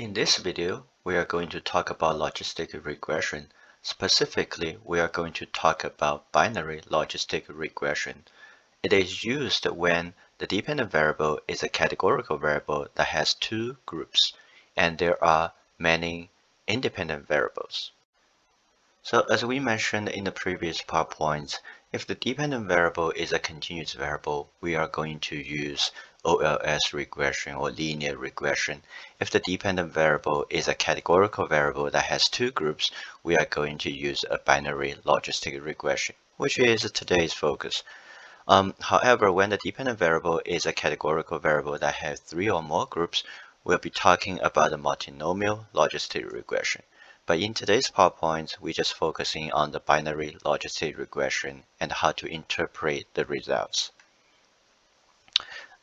In this video, we are going to talk about logistic regression. Specifically, we are going to talk about binary logistic regression. It is used when the dependent variable is a categorical variable that has two groups, and there are many independent variables. So as we mentioned in the previous PowerPoints, if the dependent variable is a continuous variable, we are going to use OLS regression or linear regression. If the dependent variable is a categorical variable that has two groups, we are going to use a binary logistic regression, which is today's focus. However, when the dependent variable is a categorical variable that has three or more groups, we'll be talking about a multinomial logistic regression. But in today's PowerPoint, we're just focusing on the binary logistic regression and how to interpret the results.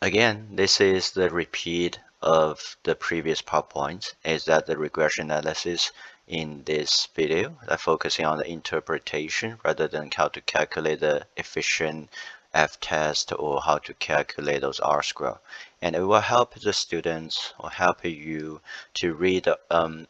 Again, this is the repeat of the previous PowerPoint, is that the regression analysis in this video are focusing on the interpretation rather than how to calculate the efficient F-test or how to calculate those R-square. And it will help the students or help you to read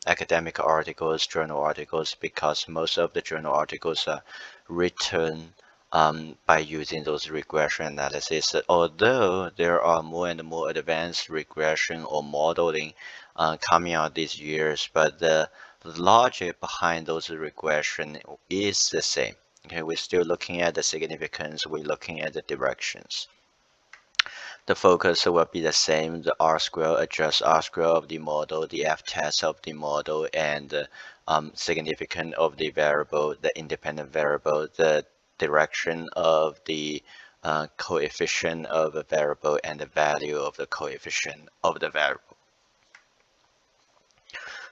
academic articles, journal articles, because most of the journal articles are written by using those regression analysis. Although there are more and more advanced regression or modeling coming out these years, but the logic behind those regression is the same. Okay, we're still looking at the significance, we're looking at the directions. The focus will be the same, the R-square, adjust R-square of the model, the F-test of the model, and the significance of the variable, the independent variable, the direction of the coefficient of a variable, and the value of the coefficient of the variable.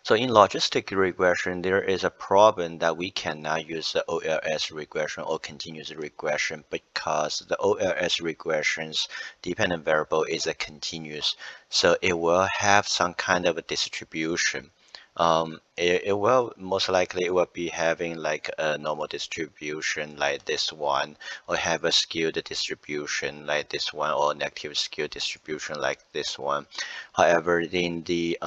So in logistic regression, there is a problem that we cannot use the OLS regression or continuous regression because the OLS regression's dependent variable is a continuous. So it will have some kind of a distribution. It will most likely it will be having like a normal distribution like this one, or have a skewed distribution like this one, or negative skewed distribution like this one. However, in the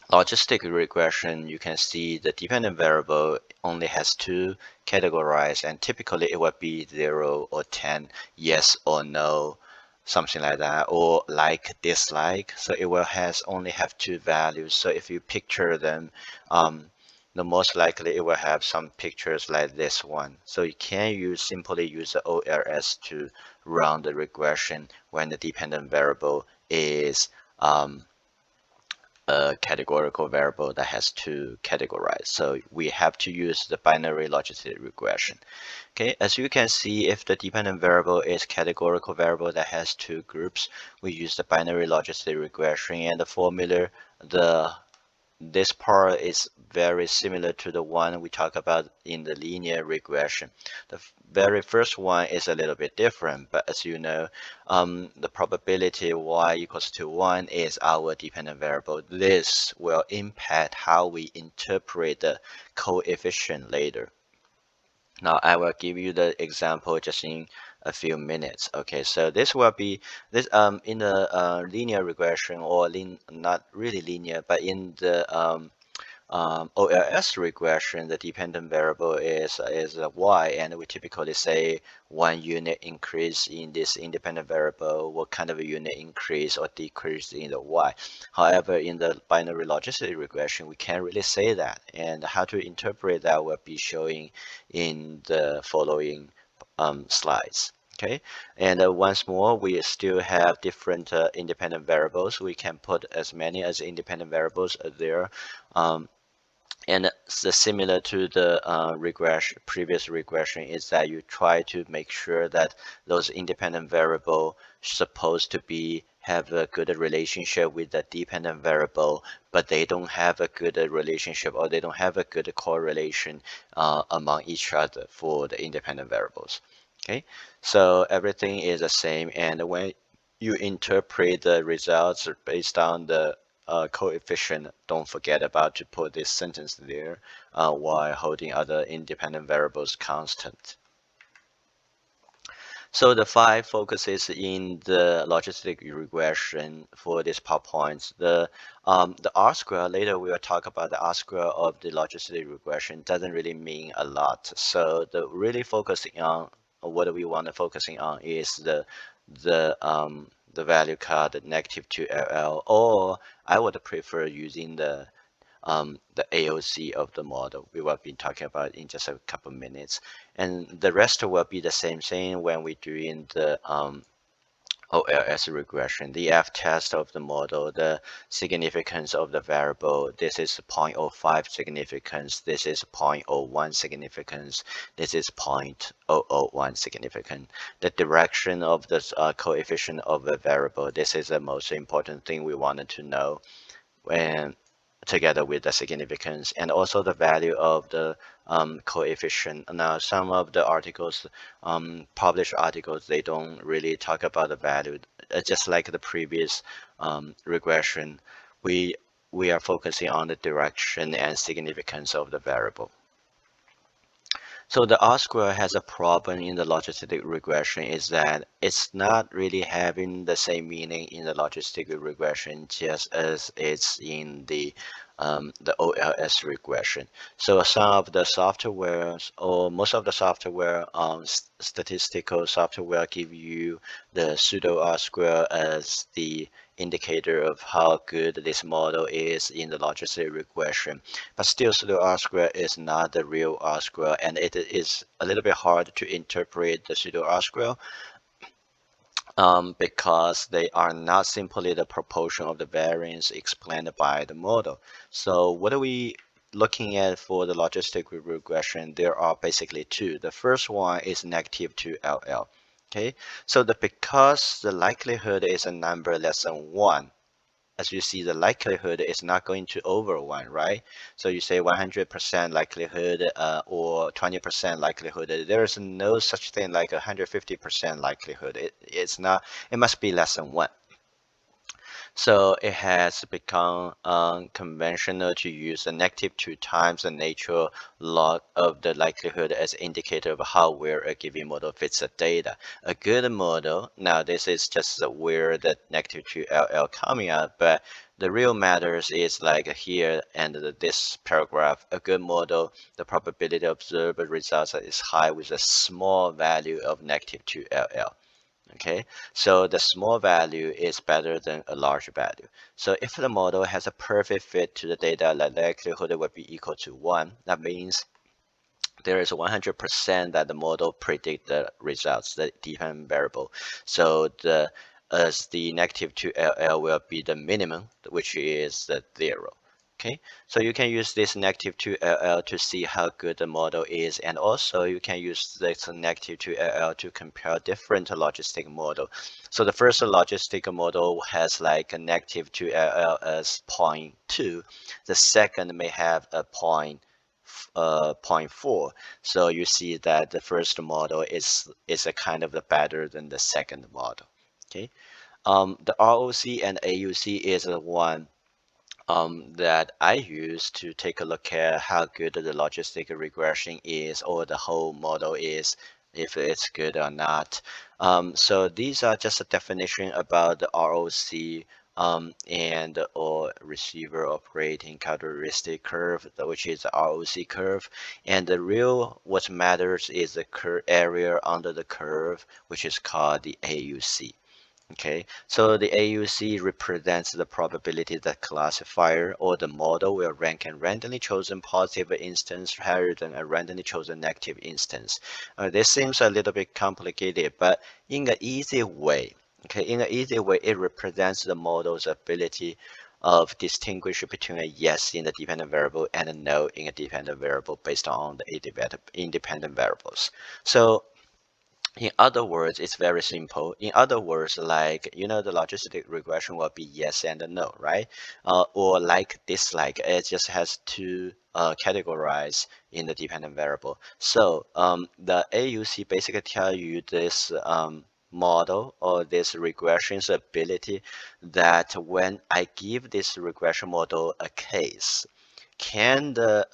logistic regression, you can see the dependent variable only has two categorized, and typically it would be 0 or 10, yes or no, something like that, or like, dislike. So it will only have two values. So if you picture them, the most likely it will have some pictures like this one. So you can simply use the OLS to run the regression when the dependent variable is a categorical variable that has two categorized. So we have to use the binary logistic regression. Okay, as you can see, if the dependent variable is categorical variable that has two groups, we use the binary logistic regression, and the formula, this part is very similar to the one we talk about in the linear regression. The very first one is a little bit different, but as you know, the probability y equals to 1 is our dependent variable. This will impact how we interpret the coefficient later. Now I will give you the example just in a few minutes. Okay, so this will be this in the linear regression, or not really linear, but in the OLS regression, the dependent variable is y, and we typically say 1 unit increase in this independent variable, what kind of a unit increase or decrease in the y. However, in the binary logistic regression, we can't really say that, and how to interpret that will be showing in the following slides. Okay, and once more, we still have different independent variables. We can put as many as independent variables there. And similar to the previous regression is that you try to make sure that those independent variable supposed to have a good relationship with the dependent variable, but they don't have a good relationship, or they don't have a good correlation among each other for the independent variables. Okay, so everything is the same, and when you interpret the results based on the coefficient, don't forget about to put this sentence there while holding other independent variables constant. So the 5 focuses in the logistic regression for these PowerPoints. The R square, later we will talk about the R square of the logistic regression, doesn't really mean a lot. So the really focusing on what we want to focusing on is the value called negative 2LL, or I would prefer using the AOC of the model we will be talking about in just a couple minutes. And the rest will be the same thing when we're doing the OLS regression, the F-test of the model, the significance of the variable. This is 0.05 significance. This is 0.01 significance. This is 0.001 significant. The direction of the coefficient of the variable. This is the most important thing we wanted to know when together with the significance and also the value of the coefficient. Now, some of the articles, published articles, they don't really talk about the value. Just like the previous regression, we we are focusing on the direction and significance of the variable. So the R square has a problem in the logistic regression is that it's not really having the same meaning in the logistic regression just as it's in the OLS regression. So some of the softwares or most of the software, statistical software give you the pseudo R square as the indicator of how good this model is in the logistic regression. But still, pseudo R square is not the real R square, and it is a little bit hard to interpret the pseudo R square because they are not simply the proportion of the variance explained by the model. So what are we looking at for the logistic regression? There are basically two. The first one is negative 2LL. Okay, so because the likelihood is a number less than 1, as you see, the likelihood is not going to over 1, right? So you say 100% likelihood or 20% likelihood. There is no such thing like 150% likelihood. It's not, it must be less than 1. So it has become conventional to use a negative 2 times the natural log of the likelihood as indicator of how well a given model fits the data. A good model, now this is just where the negative 2LL coming out, but the real matters is like here and this paragraph. A good model, the probability of observed results is high with a small value of negative 2LL. Okay, so the small value is better than a large value. So if the model has a perfect fit to the data, the likelihood will be equal to 1. That means there is 100% that the model predict the results, the dependent variable. So as the negative 2LL will be the minimum, which is the 0. Okay, so you can use this negative 2LL to see how good the model is, and also you can use this negative 2LL to compare different logistic model. So the first logistic model has like a negative 2LL as 0.2. The second may have a 0.4. So you see that the first model is a kind of the better than the second model. Okay, the ROC and AUC is the one that I use to take a look at how good the logistic regression is, or the whole model is, if it's good or not. So these are just a definition about the ROC and or receiver operating characteristic curve, which is the ROC curve. And the real what matters is the area under the curve, which is called the AUC. Okay, so the AUC represents the probability that classifier or the model will rank a randomly chosen positive instance higher than a randomly chosen negative instance. This seems a little bit complicated, but in an easy way, okay, in an easy way, it represents the model's ability of distinguish between a yes in the dependent variable and a no in a dependent variable based on the independent variables. So in other words, it's very simple. In other words, like, the logistic regression will be yes and no, right? Or like dislike, it just has to categorize in the dependent variable. So the AUC basically tell you this model or this regression's ability that when I give this regression model a case, can the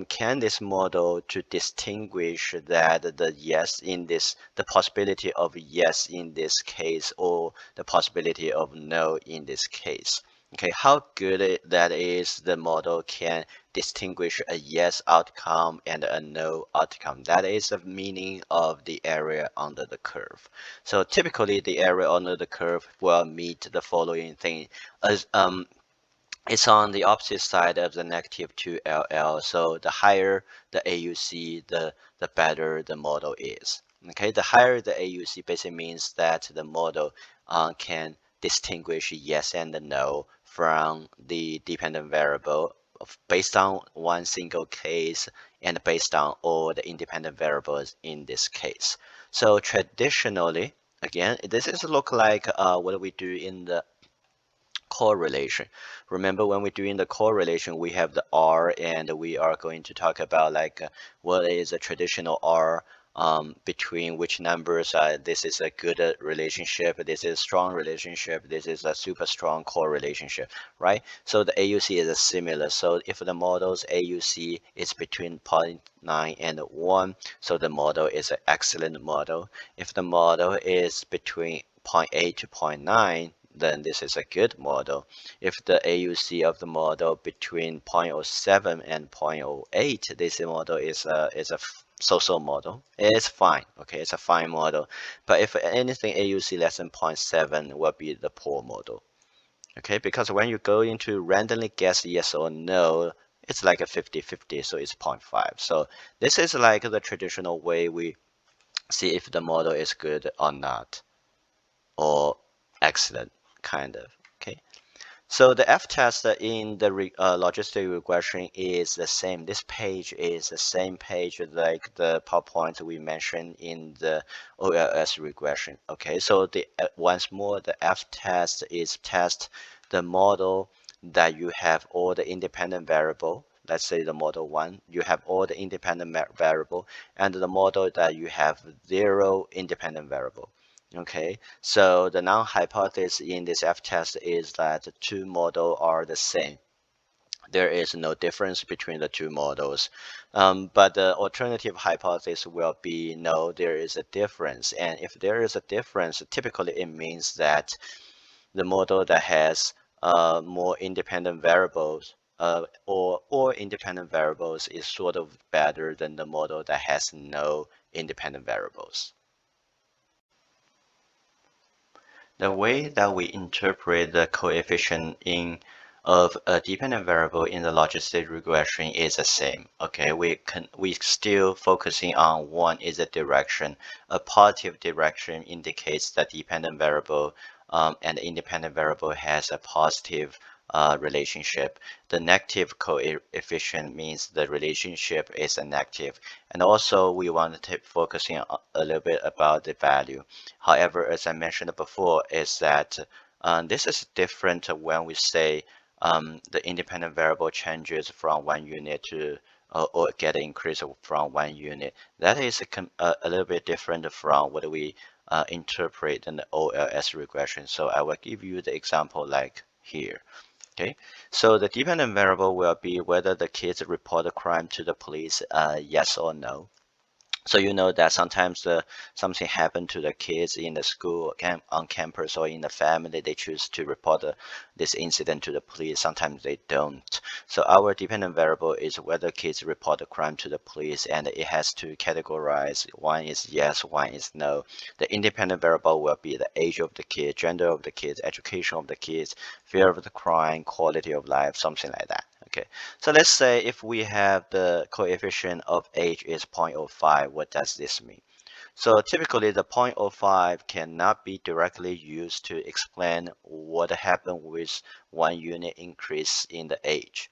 can this model to distinguish that the yes in this, the possibility of yes in this case or the possibility of no in this case? Okay, how good that is, the model can distinguish a yes outcome and a no outcome. That is the meaning of the area under the curve. So typically the area under the curve will meet the following thing as it's on the opposite side of the negative 2LL. So the higher the AUC, the better the model is. Okay, the higher the AUC basically means that the model can distinguish yes and no from the dependent variable based on one single case and based on all the independent variables in this case. So traditionally, again, this is look like what we do in the correlation. Remember when we're doing the correlation, we have the R, and we are going to talk about like what is a traditional R between which numbers. This is a good relationship, this is a strong relationship, this is a super strong correlationship, right? So the AUC is similar. So if the model's AUC is between 0.9 and 1, so the model is an excellent model. If the model is between 0.8 to 0.9, then this is a good model. If the AUC of the model between 0.07 and 0.08, this model is a so-so model. It's fine, okay, it's a fine model. But if anything AUC less than 0.7 will be the poor model, okay, because when you go into randomly guess yes or no, it's like a 50-50, so it's 0.5. So this is like the traditional way we see if the model is good or not, or excellent, kind of. Okay, so the f-test in the logistic regression is the same. This page is the same page like the PowerPoint we mentioned in the OLS regression. Okay, so the once more, the f-test is test the model that you have all the independent variable. Let's say the model 1, you have all the independent variable, and the model that you have 0 independent variable. Okay, so the null hypothesis in this f-test is that the two models are the same. There is no difference between the two models. But the alternative hypothesis will be no, there is a difference. And if there is a difference, typically it means that the model that has more independent variables or independent variables is sort of better than the model that has no independent variables. The way that we interpret the coefficient in of a dependent variable in the logistic regression is the same. Okay, we still focusing on one is a direction. A positive direction indicates that dependent variable and the independent variable has a positive relationship. The negative coefficient means the relationship is a negative. And also we want to focusing a little bit about the value. However, as I mentioned before, is that this is different when we say the independent variable changes from 1 unit to or get an increase from 1 unit. That is a little bit different from what we interpret in the OLS regression. So I will give you the example like here. Okay, so the dependent variable will be whether the kids report a crime to the police, yes or no. So you know that sometimes something happened to the kids in the school, on campus, or in the family. They choose to report this incident to the police. Sometimes they don't. So our dependent variable is whether kids report a crime to the police, and it has to categorize. One is yes, one is no. The independent variable will be the age of the kid, gender of the kids, education of the kids, fear of the crime, quality of life, something like that. Okay, so let's say if we have the coefficient of age is 0.05, what does this mean? So typically the 0.05 cannot be directly used to explain what happened with 1 unit increase in the age.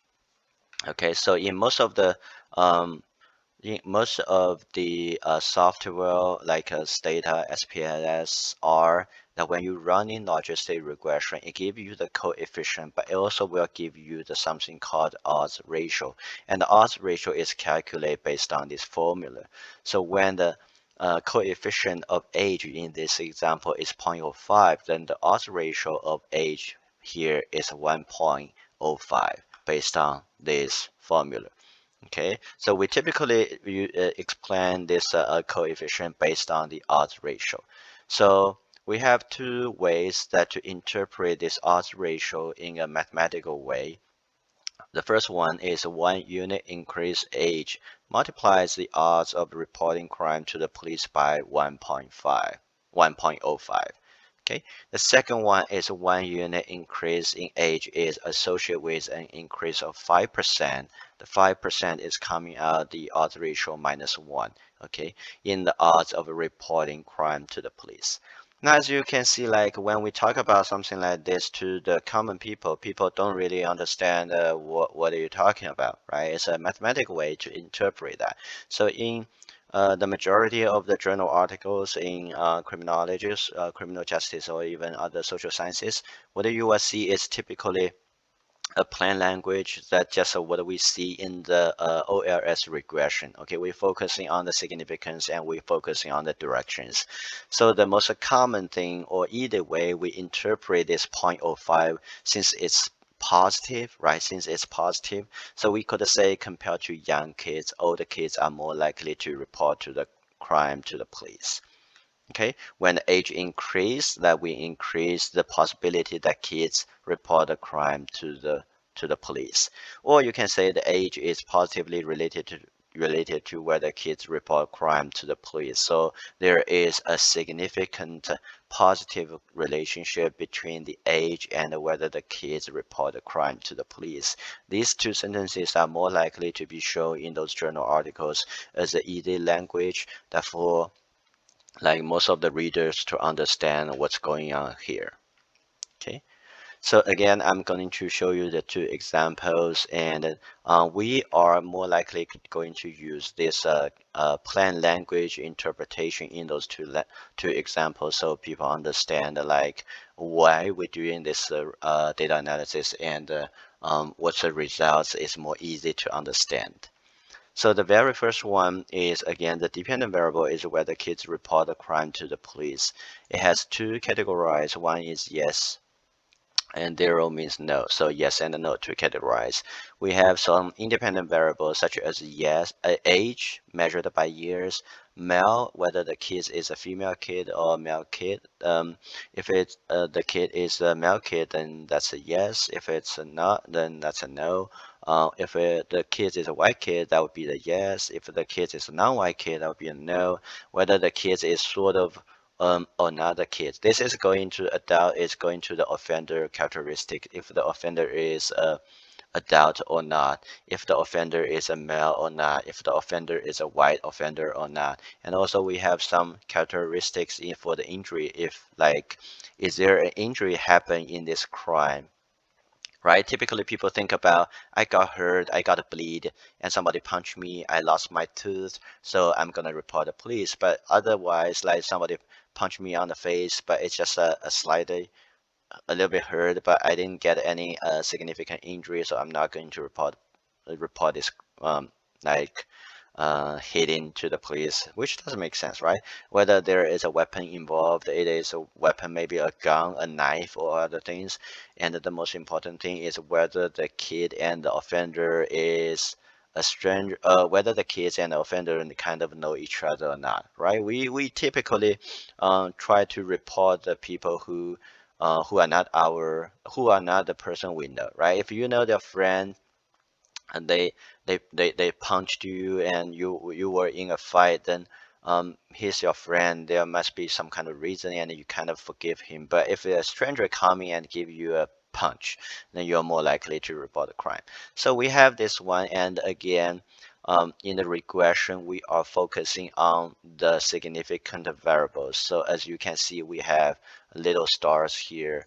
Okay, so in most of the software like Stata, SPSS, R, that when you run in logistic regression, it gives you the coefficient, but it also will give you the something called odds ratio. And the odds ratio is calculated based on this formula. So when the coefficient of age in this example is 0.05, then the odds ratio of age here is 1.05 based on this formula. Okay, so we typically explain this coefficient based on the odds ratio. So we have two ways that to interpret this odds ratio in a mathematical way. The first one is 1 unit increase age multiplies the odds of reporting crime to the police by 1.05. Okay. The second one is 1 unit increase in age is associated with an increase of 5%. The 5% is coming out the odds ratio -1. Okay, in the odds of reporting crime to the police. Now, as you can see, like when we talk about something like this to the common people, people don't really understand what are you talking about, right? It's a mathematical way to interpret that. So in the majority of the journal articles in criminology, criminal justice, or even other social sciences, what you will see is typically a plain language that just what we see in the OLS regression. Okay, we're focusing on the significance and we're focusing on the directions. So the most common thing, or either way we interpret this 0.05, since it's positive, right? Since it's positive, so we could say compared to young kids, older kids are more likely to report to the crime to the police. Okay, when the age increase, that we increase the possibility that kids report a crime to the police. Or you can say the age is positively related to whether kids report crime to the police. So there is a significant positive relationship between the age and whether the kids report a crime to the police. These two sentences are more likely to be shown in those journal articles as a easy language. Therefore, like most of the readers to understand what's going on here. Okay, so again, I'm going to show you the two examples, and we are more likely going to use this plain language interpretation in those two examples, so people understand like why we're doing this data analysis and what's the results is more easy to understand. So the very first one is, again, the dependent variable is whether kids report a crime to the police. It has two categories. One is yes, and zero means no. So yes and no to categorize. We have some independent variables such as yes, age measured by years, male, whether the kid is a female kid or male kid. If it's the kid is a male kid, then that's a yes. If it's a not, then that's a no. If the kid is a white kid, that would be the yes. If the kid is a non-white kid, that would be a no. Whether the kid is sort of or not the kid. This is going to adult is going to the offender characteristic. If the offender is adult or not, if the offender is a male or not, if the offender is a white offender or not. And also we have some characteristics for the injury. If like, is there an injury happen in this crime? Right? Typically people think about, I got hurt, I got a bleed, and somebody punched me, I lost my tooth, so I'm gonna report the police. But otherwise, like somebody punched me on the face, but it's just a slightly, a little bit hurt, but I didn't get any significant injury, so I'm not going to report this like hitting to the police, which doesn't make sense, right? Whether there is a weapon involved, it is a weapon, maybe a gun, a knife, or other things. And the most important thing is whether the kid and the offender is a stranger, whether the kids and the offender kind of know each other or not, right? We typically try to report the people who are not who are not the person we know, right? If you know their friend and they punched you and you were in a fight, then he's your friend, there must be some kind of reason and you kind of forgive him. But if a stranger coming and give you a punch, then you're more likely to report a crime. So we have this one, and again, in the regression we are focusing on the significant variables. So as you can see, we have little stars here,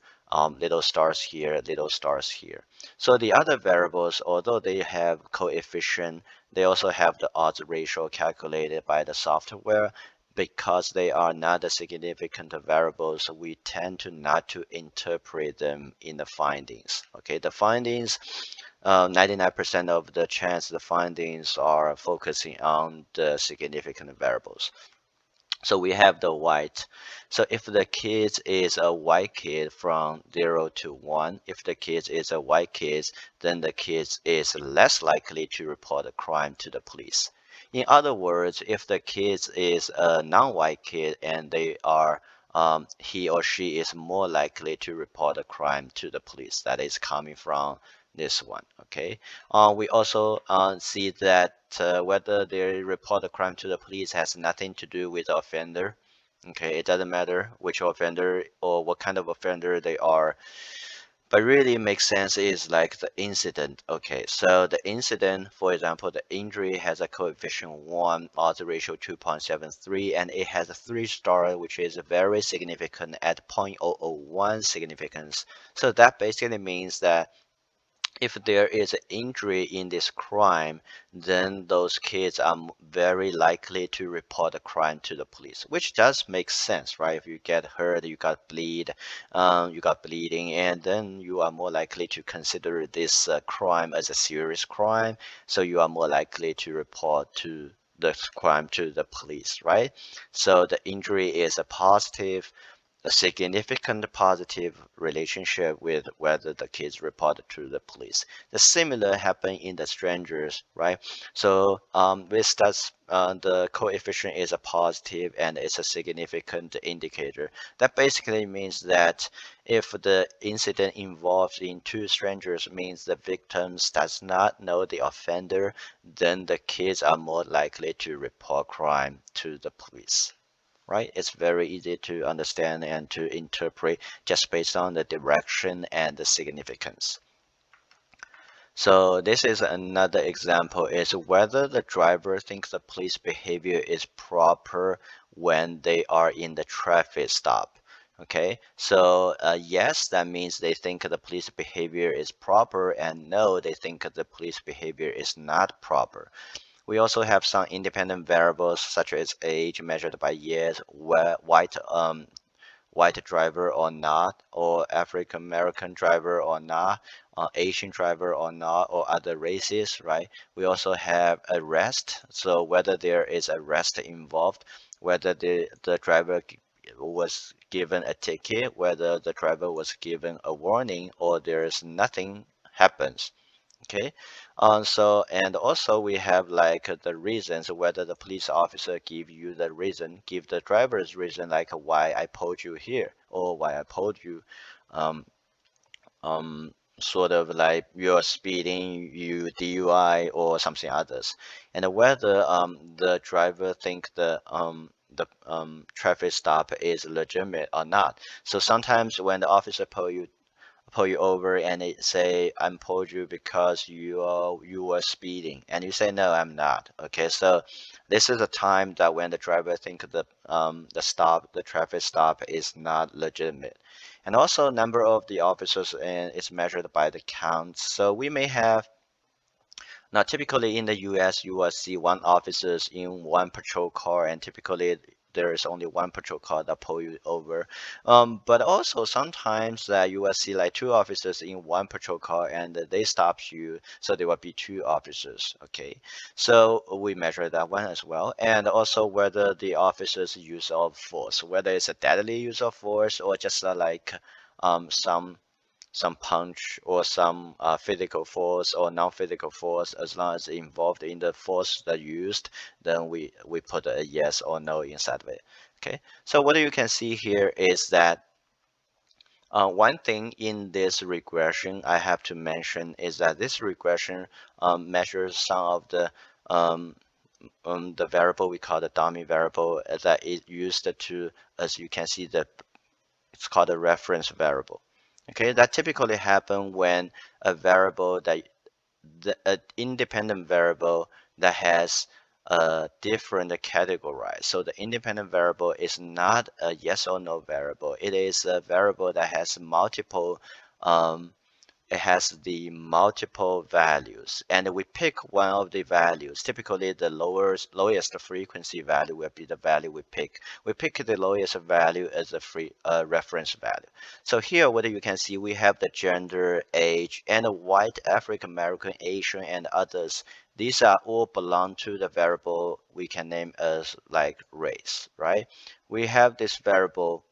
little stars here, little stars here. So the other variables, although they have coefficient, they also have the odds ratio calculated by the software. Because they are not the significant variables, we tend to not to interpret them in the findings. Okay, the findings, 99% of the chance the findings are focusing on the significant variables. So we have the white. So if the kid is a white kid from 0 to 1, if the kid is a white kid, then the kid is less likely to report a crime to the police. In other words, if the kid is a non-white kid and they are he or she is more likely to report a crime to the police. That is coming from this one. Okay. We also see that whether they report a crime to the police has nothing to do with the offender. Okay, it doesn't matter which offender or what kind of offender they are, but really makes sense is like the incident. Okay, so the incident, for example, the injury has a coefficient 1, odds ratio 2.73, and it has a 3-star, which is very significant at 0.001 significance. So that basically means that if there is an injury in this crime, then those kids are very likely to report the crime to the police, which does make sense, right? If you get hurt, you got bleeding, and then you are more likely to consider this crime as a serious crime, so you are more likely to report to the crime to the police, right? So the injury is a positive, a significant positive relationship with whether the kids reported to the police. The similar happen in the strangers, right? So with that, the coefficient is a positive and it's a significant indicator. That basically means that if the incident involves in two strangers means the victims does not know the offender, then the kids are more likely to report crime to the police, right? It's very easy to understand and to interpret just based on the direction and the significance. So this is another example is whether the driver thinks the police behavior is proper when they are in the traffic stop. Okay, so yes, that means they think the police behavior is proper, and no, they think the police behavior is not proper. We also have some independent variables such as age measured by years, where white driver or not, or African American driver or not, Asian driver or not, or other races, right? We also have arrest, so whether there is arrest involved, whether the driver was given a ticket, whether the driver was given a warning, or there is nothing happens. Okay, so and also we have like the reasons whether the police officer give you the reason, give the driver's reason like why I pulled you here or why I pulled you, um, um, sort of like you're speeding, you DUI or something others, and whether the driver think the traffic stop is legitimate or not. So sometimes when the officer pull you over and they say I'm pulled you because you were speeding and you say no, I'm not. Okay, so this is a time that when the driver think the traffic stop is not legitimate. And also number of the officers and is measured by the count. So we may have now, typically in the US, you will see one officers in one patrol car, and typically there is only one patrol car that pull you over. But also sometimes that you will see like two officers in one patrol car, and they stops you, so there will be two officers. Okay, so we measure that one as well, and also whether the officers use of force, whether it's a deadly use of force or just like some punch or some physical force or non-physical force, as long as involved in the force that used, then we put a yes or no inside of it. Okay, so what you can see here is that one thing in this regression I have to mention is that this regression measures some of the variable we call the dummy variable that is used to, as you can see, it's called a reference variable. Okay, that typically happen when a variable that an independent variable that has a different categorized. So the independent variable is not a yes or no variable. It is a variable that has multiple um, it has the multiple values, and we pick one of the values. Typically, the lowest frequency value will be the value we pick. We pick the lowest value as a reference value. So here, what you can see, we have the gender, age, and white, African American, Asian, and others. These are all belong to the variable we can name as like race, right? We have this variable,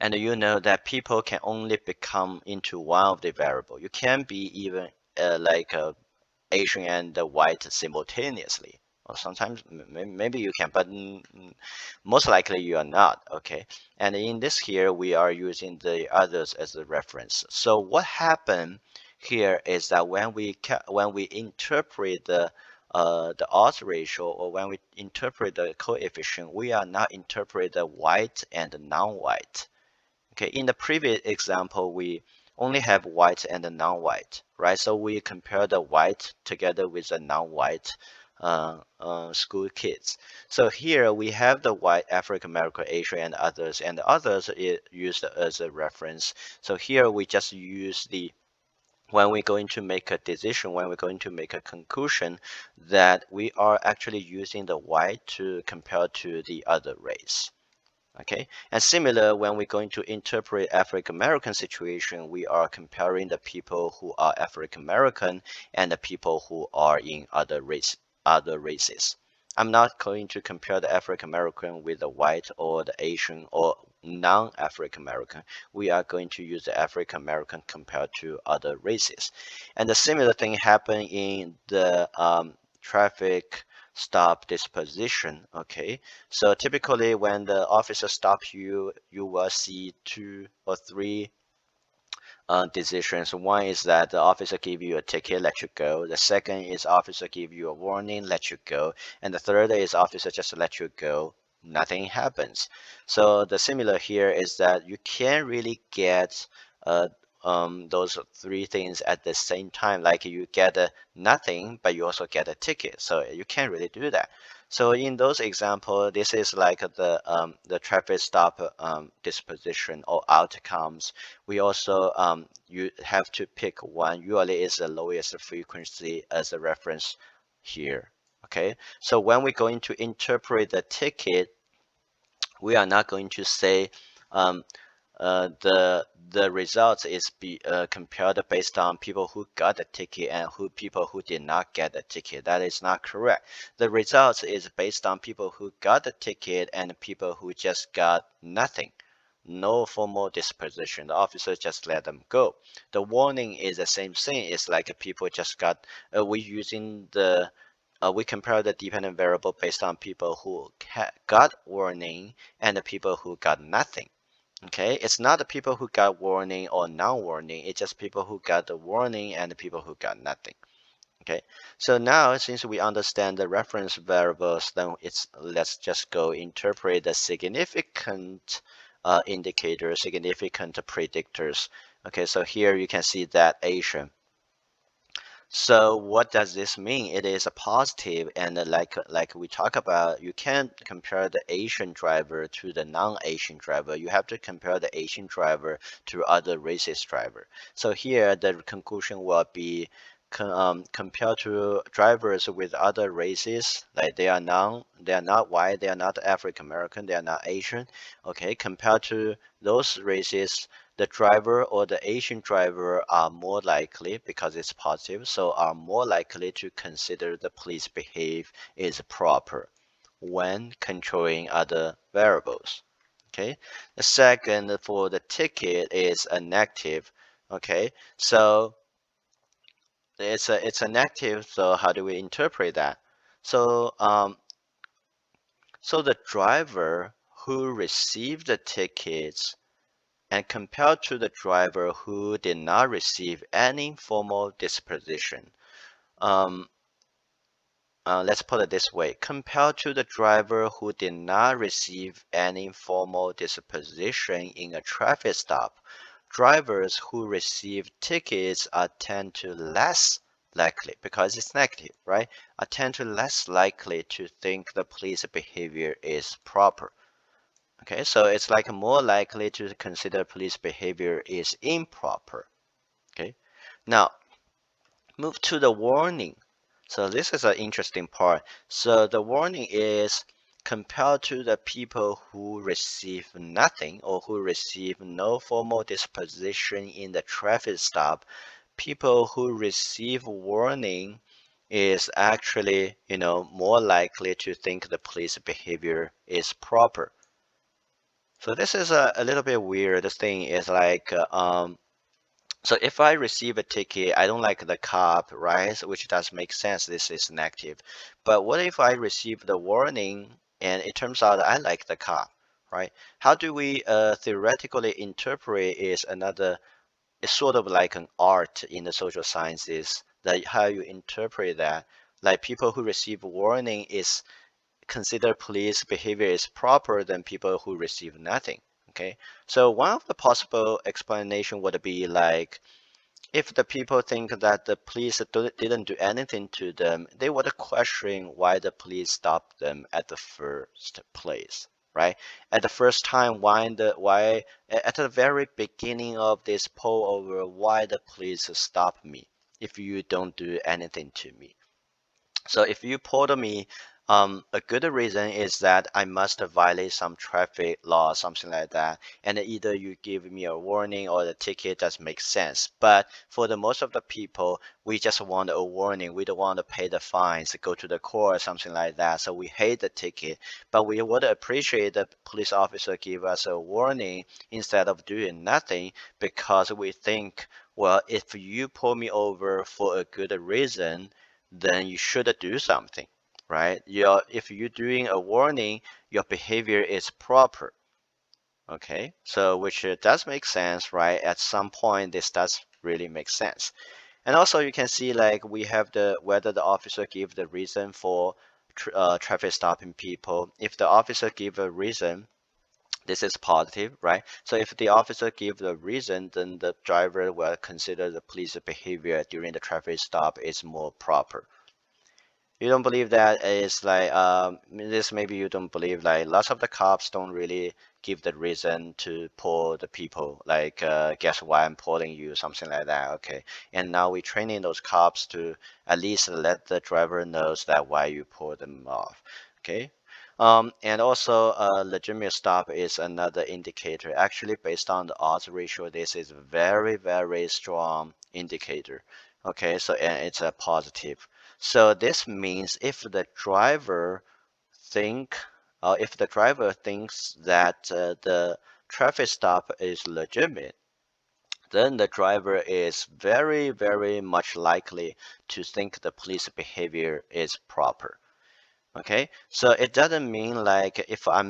and you know that people can only become into one of the variable. You can be even like Asian and white simultaneously. Or sometimes maybe you can, but most likely you are not. Okay. And in this here, we are using the others as a reference. So what happened here is that when we interpret the odds ratio, or when we interpret the coefficient, we are not interpret the white and non-white. Okay, in the previous example, we only have white and non-white, right? So we compare the white together with the non-white school kids. So here we have the white, African American, Asian, and others is used as a reference. So here we just use the when we're going to make a decision, when we're going to make a conclusion, that we are actually using the white to compare to the other race. Okay, and similar, when we're going to interpret African American situation, we are comparing the people who are African American and the people who are in other races. I'm not going to compare the African American with the white or the Asian or non-African American. We are going to use the African American compared to other races. And the similar thing happened in the traffic stop disposition. Okay, so typically when the officer stops you, you will see 2 or 3 decisions. One is that the officer give you a ticket, let you go. The second is officer give you a warning, let you go. And the third is officer just let you go. Nothing happens. So the similar here is that you can't really get those 3 things at the same time. Like you get nothing, but you also get a ticket. So you can't really do that. So in those examples, this is like the traffic stop disposition or outcomes. We also you have to pick one. Usually is the lowest frequency as a reference here. Okay, so when we're going to interpret the ticket, we are not going to say the results is compared based on people who got the ticket and people who did not get the ticket. That is not correct. The results is based on people who got the ticket and people who just got nothing. No formal disposition. The officer just let them go. The warning is the same thing. It's like people just got. We compare the dependent variable based on people who got warning and the people who got nothing. Okay, it's not the people who got warning or non-warning, it's just people who got the warning and the people who got nothing. Okay, so now since we understand the reference variables, then let's just go interpret the significant indicators, significant predictors. Okay, so here you can see that Asian. So what does this mean? It is a positive, and like we talk about, you can't compare the Asian driver to the non-Asian driver. You have to compare the Asian driver to other races driver. So here the conclusion will be compared to drivers with other races, like they are not white, they are not African American, they are not Asian. Okay, compared to those races, the driver or the Asian driver are more likely, because it's positive, so are more likely to consider the police behave is proper when controlling other variables. Okay, the second for the ticket is a negative. Okay, so it's a negative. So how do we interpret that? So so the driver who received the tickets and compared to the driver who did not receive any formal disposition. Let's put it this way. Compared to the driver who did not receive any formal disposition in a traffic stop, drivers who receive tickets are tend to less likely, because it's negative, right? Are tend to less likely to think the police behavior is proper. Okay, so it's like more likely to consider police behavior is improper. Okay, now move to the warning. So this is an interesting part. So the warning is compared to the people who receive nothing or who receive no formal disposition in the traffic stop, people who receive warning is actually, more likely to think the police behavior is proper. So this is a little bit weird. This thing is like, so if I receive a ticket, I don't like the cop, right? Which does make sense. This is negative. But what if I receive the warning and it turns out I like the cop, right? How do we theoretically interpret is another, it's sort of like an art in the social sciences, that how you interpret that. Like people who receive warning is consider police behavior is proper than people who receive nothing. Okay, so one of the possible explanation would be like if the people think that the police didn't do anything to them, they would question why the police stopped them at the first place, right? At the first time, why at the very beginning of this poll over why the police stop me if you don't do anything to me. So if you told me a good reason is that I must violate some traffic law, something like that, and either you give me a warning or the ticket does make sense. But for the most of the people, we just want a warning. We don't want to pay the fines, go to the court, something like that. So we hate the ticket, but we would appreciate the police officer give us a warning instead of doing nothing because we think, well, if you pull me over for a good reason, then you should do something, right? If you're doing a warning, your behavior is proper. Okay, so which does make sense, right? At some point, this does really make sense. And also, you can see like we have the whether the officer give the reason for traffic stopping people. If the officer give a reason, this is positive, right? So if the officer give the reason, then the driver will consider the police behavior during the traffic stop is more proper. You don't believe that is like this maybe you don't believe like lots of the cops don't really give the reason to pull the people like guess why I'm pulling you, something like that. Okay, and now we're training those cops to at least let the driver knows that why you pull them off. Okay, and also legitimate stop is another indicator. Actually, based on the odds ratio, this is very strong indicator. Okay, so and it's a positive. So this means if the driver thinks that the traffic stop is legitimate, then the driver is very much likely to think the police behavior is proper. Okay, so it doesn't mean like if I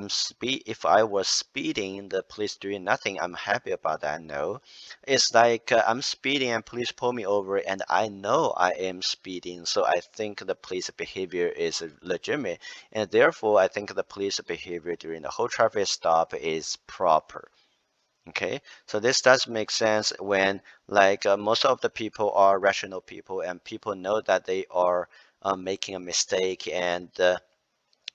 was speeding, the police doing nothing, I'm happy about that. No, it's like I'm speeding and police pull me over and I know I am speeding, so I think the police behavior is legitimate, and therefore I think the police behavior during the whole traffic stop is proper. Okay, so this does make sense when like most of the people are rational people and people know that they are making a mistake and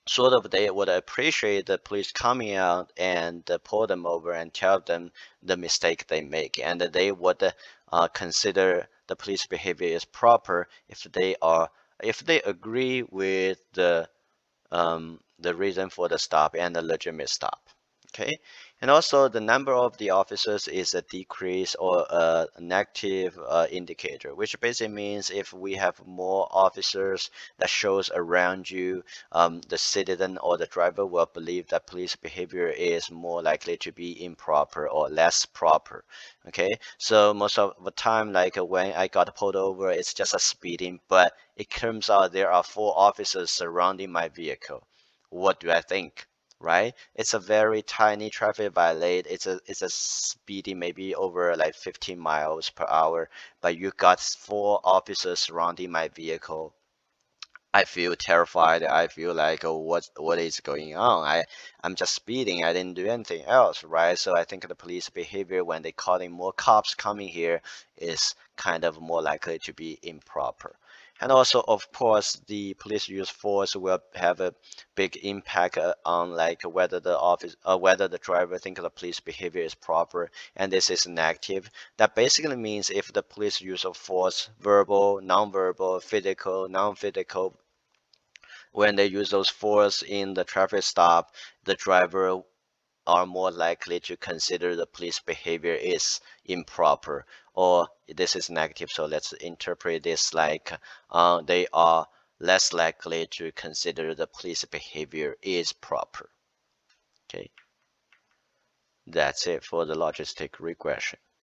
sort of they would appreciate the police coming out and pull them over and tell them the mistake they make, and they would consider the police behavior is proper if they agree with the reason for the stop and the legitimate stop. Okay, and also the number of the officers is a decrease or a negative indicator, which basically means if we have more officers that shows around you, the citizen or the driver will believe that police behavior is more likely to be improper or less proper. Okay, so most of the time, like when I got pulled over, it's just a speeding, but it turns out there are 4 officers surrounding my vehicle. What do I think? Right? It's a very tiny traffic violate. It's a speeding maybe over like 15 miles per hour, but you got 4 officers surrounding my vehicle. I feel terrified. I feel like what is going on? I'm just speeding. I didn't do anything else, right? So I think the police behavior when they calling more cops coming here is kind of more likely to be improper. And also, of course, the police use force will have a big impact on like whether the driver thinks the police behavior is proper, and this is negative. That basically means if the police use of force, verbal, non-verbal, physical, non-physical, when they use those force in the traffic stop, the driver are more likely to consider the police behavior is improper or this is negative. So let's interpret this like they are less likely to consider the police behavior is proper. Okay, that's it for the logistic regression.